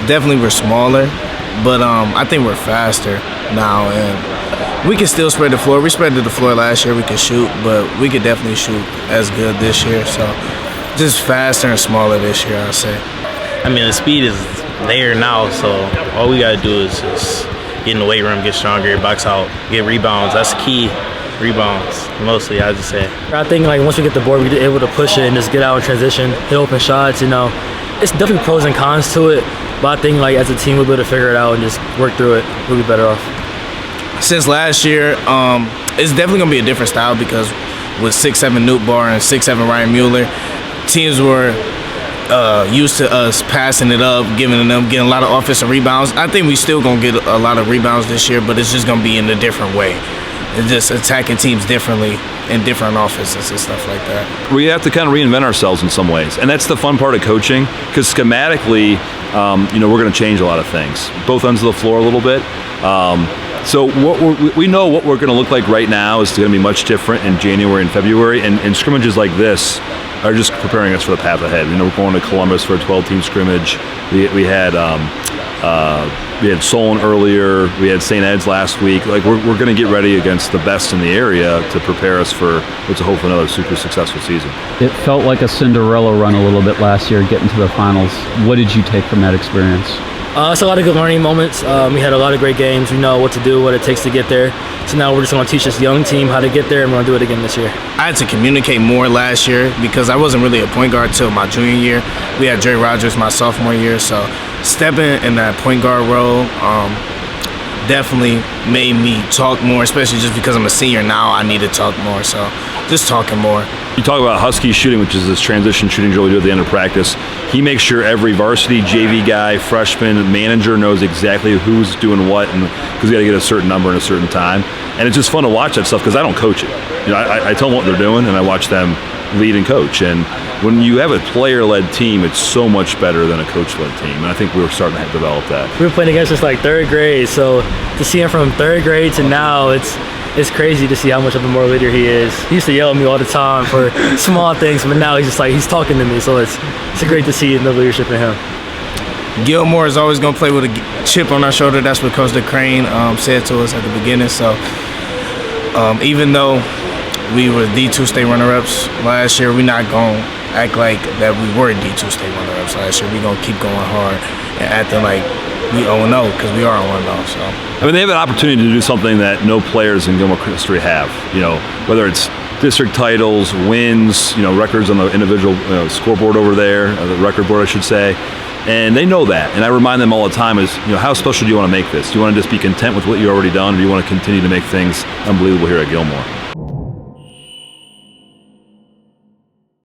definitely we're smaller, but I think we're faster now, and we can still spread the floor. We spread the floor last year. We could shoot, but we could definitely shoot as good this year. So just faster and smaller this year, I'd say. I mean, the speed is there now, so all we got to do is just get in the weight room, get stronger, box out, get rebounds. That's key. Rebounds, mostly, I just say. I think like once we get the board, we're able to push it and just get out in transition, hit open shots. It's definitely pros and cons to it, but I think like as a team we'll be able to figure it out and just work through it. We'll be better off. Since last year, it's definitely gonna be a different style because with 6'7" Newt Barr and 6'7" Ryan Mueller, teams were used to us passing it up, getting a lot of offensive rebounds. I think we still gonna get a lot of rebounds this year, but it's just gonna be in a different way. And just attacking teams differently in different offenses and stuff like that. We have to kind of reinvent ourselves in some ways, and that's the fun part of coaching, because schematically, we're going to change a lot of things, both ends of the floor a little bit. So we know what we're going to look like right now is going to be much different in January and February, and scrimmages like this are just preparing us for the path ahead. We're going to Columbus for a 12-team scrimmage. We had Solon earlier. We had St. Ed's last week. Like we're going to get ready against the best in the area to prepare us for what's a hope for another super successful season. It felt like a Cinderella run a little bit last year, getting to the finals. What did you take from that experience? It's a lot of good learning moments. We had a lot of great games. We know what to do, what it takes to get there. So now we're just going to teach this young team how to get there, and we're going to do it again this year. I had to communicate more last year because I wasn't really a point guard till my junior year. We had Dre Rogers my sophomore year, so stepping in that point guard role definitely made me talk more, especially just because I'm a senior now. I need to talk more, so just talking more. You talk about Husky shooting, which is this transition shooting drill we do at the end of practice. He makes sure every varsity, JV guy, freshman, manager knows exactly who's doing what, and because we got to get a certain number in a certain time. And it's just fun to watch that stuff because I don't coach it. I tell them what they're doing, and I watch them lead and coach. And when you have a player-led team, it's so much better than a coach-led team. And I think we're starting to develop that. We were playing against us like third grade, so to see him from third grade to now, it's crazy to see how much of a more leader he is. He used to yell at me all the time for small things, but now he's just like, he's talking to me, so it's great to see the leadership in him. Gilmour is always going to play with a chip on our shoulder. That's what Coach DeCrane said to us at the beginning. So even though we were D2 state runner-ups last year, we're not going to act like that we were D2 state runner-ups last year. We're going to keep going hard and acting like we 0-0 because we are 0-0. So they have an opportunity to do something that no players in Gilmour history have. Whether it's district titles, wins, records on the individual scoreboard over there, the record board, I should say. And they know that, and I remind them all the time is, how special do you want to make this? Do you want to just be content with what you've already done, or do you want to continue to make things unbelievable here at Gilmour?